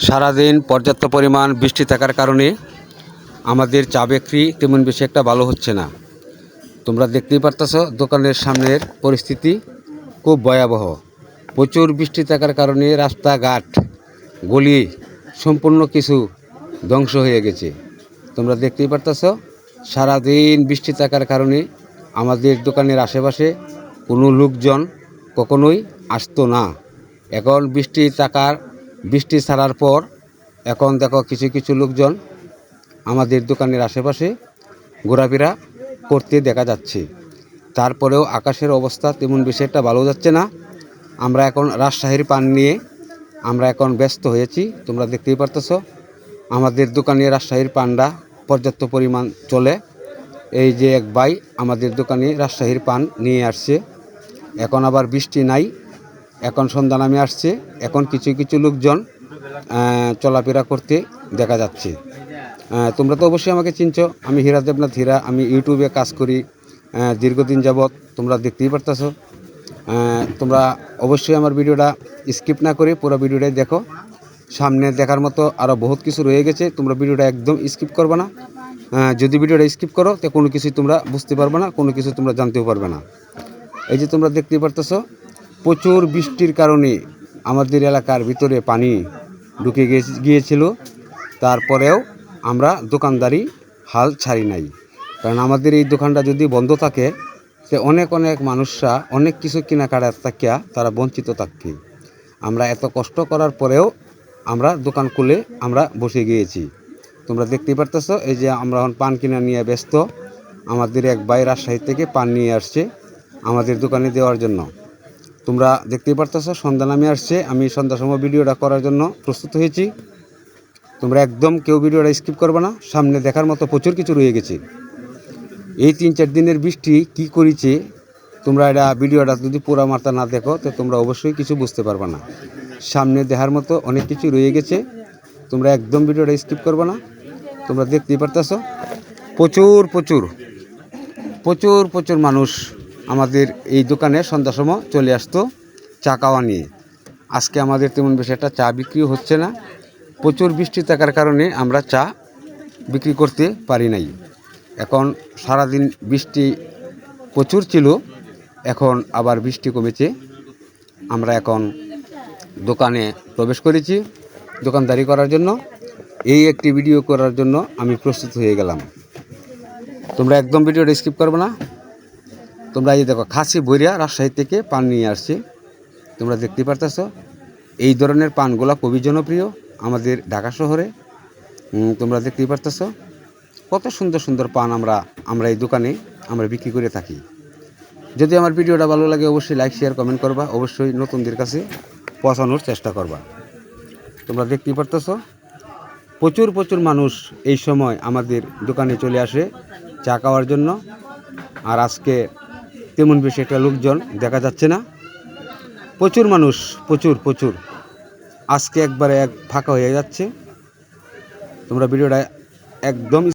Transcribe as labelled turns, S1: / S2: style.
S1: সারাদিন পর্যাপ্ত পরিমাণ বৃষ্টি থাকার কারণে আমাদের চা বিক্রি তেমন বেশি একটা ভালো হচ্ছে না। তোমরা দেখতেই পারতেছ দোকানের সামনের পরিস্থিতি খুব ভয়াবহ। প্রচুর বৃষ্টি থাকার কারণে রাস্তাঘাট গলি সম্পূর্ণ কিছু ধ্বংস হয়ে গেছে। তোমরা দেখতেই পারতেছ সারাদিন বৃষ্টি থাকার কারণে আমাদের দোকানের আশেপাশে কোনো লোকজন কখনোই আসতো না। এখন বৃষ্টি ছাড়ার পর এখন দেখো কিছু কিছু লোকজন আমাদের দোকানের আশেপাশে ঘোরাফেরা করতে দেখা যাচ্ছে। তারপরেও আকাশের অবস্থা তেমন বেশি একটা ভালো যাচ্ছে না। আমরা এখন রাজশাহীর পান নিয়ে আমরা এখন ব্যস্ত হয়েছি। তোমরা দেখতেই পারতেছ আমাদের দোকানে রাজশাহীর পানটা পর্যাপ্ত পরিমাণ চলে। এই যে এক ভাই আমাদের দোকানে রাজশাহীর পান নিয়ে আসছে। এখন আবার বৃষ্টি নাই, এখন সন্ধ্যা নামে আসছে। এখন কিছু কিছু লোকজন চলাফেরা করতে দেখা যাচ্ছে। তোমরা তো অবশ্যই আমাকে চিনছো, আমি হীরা দেবনাথ হীরা। আমি ইউটিউবে কাজ করি দীর্ঘদিন যাবৎ। তোমরা দেখতেই পারতেছো। তোমরা অবশ্যই আমার ভিডিওটা স্কিপ না করে পুরো ভিডিওটাই দেখো। সামনে দেখার মতো আরও বহুত কিছু রয়ে গেছে। তোমরা ভিডিওটা একদম স্কিপ করবে না। যদি ভিডিওটা স্কিপ করো তো কোনো কিছুই তোমরা বুঝতে পারবে না, কোনো কিছু তোমরা জানতেও পারবে না। এই যে তোমরা দেখতেই পারতেছো প্রচুর বৃষ্টির কারণে আমাদের এলাকার ভিতরে পানি ঢুকে গিয়েছিল। তারপরেও আমরা দোকানদারি হাল ছাড়ি নাই, কারণ আমাদের এই দোকানটা যদি বন্ধ থাকে তো অনেক মানুষরা অনেক কিছু কেনাকাটার থাকিয়া তারা বঞ্চিত থাকবে। আমরা এত কষ্ট করার পরেও আমরা দোকান খুলে আমরা বসে গিয়েছি। তোমরা দেখতেই পারতেছো এই যে আমরা এখন পান কিনা নিয়ে ব্যস্ত। আমাদের এক ভাই রাজশাহী থেকে পান নিয়ে আসছে আমাদের দোকানে দেওয়ার জন্য। তোমরা দেখতেই পারতেছো সন্ধ্যা নামে আসছে। আমি সন্ধ্যার সময় ভিডিওটা করার জন্য প্রস্তুত হয়েছি। তোমরা একদম কেউ ভিডিওটা স্কিপ করবে না, সামনে দেখার মতো প্রচুর কিছু রয়ে গেছে। এই 3-4 দিনের বৃষ্টি কি করেছে তোমরা এটা ভিডিওটা যদি পুরা মাত্রা না দেখো তো তোমরা অবশ্যই কিছু বুঝতে পারবে না। সামনে দেখার মতো অনেক কিছু রয়ে গেছে। তোমরা একদম ভিডিওটা স্কিপ করবে না। তোমরা দেখতেই পারতেছো প্রচুর মানুষ আমাদের এই দোকানে সন্ধ্যার সময় চলে আসতো চা খাওয়া নিয়ে। আজকে আমাদের তেমন বেশি একটা চা বিক্রিও হচ্ছে না। প্রচুর বৃষ্টি থাকার কারণে আমরা চা বিক্রি করতে পারি নাই। এখন সারাদিন বৃষ্টি প্রচুর ছিল, এখন আবার বৃষ্টি কমেছে। আমরা এখন দোকানে প্রবেশ করেছি দোকানদারি করার জন্য। এই একটি ভিডিও করার জন্য আমি প্রস্তুত হয়ে গেলাম। তোমরা একদম ভিডিওটা স্কিপ করবে না। তোমরা এই দেখো খাসি বইরা রাজশাহী থেকে পান নিয়ে আসছে। তোমরা দেখতে পারতেছো এই ধরনের পানগুলা খুবই জনপ্রিয় আমাদের ঢাকা শহরে। তোমরা দেখতেই পারতেছো কত সুন্দর পান আমরা এই দোকানে আমরা বিক্রি করে থাকি। যদি আমার ভিডিওটা ভালো লাগে অবশ্যই লাইক শেয়ার কমেন্ট করবা, অবশ্যই নতুনদের কাছে পৌঁছানোর চেষ্টা করবা। তোমরা দেখতেই পারতেছো প্রচুর মানুষ এই সময় আমাদের দোকানে চলে আসে চা খাওয়ার জন্য। আর আজকে তেমন বেশি একটা লোকজন দেখা যাচ্ছে না। প্রচুর মানুষ প্রচুর আজকে একবারে ফাঁকা হয়ে যাচ্ছে। তোমরা ভিডিওটা একদম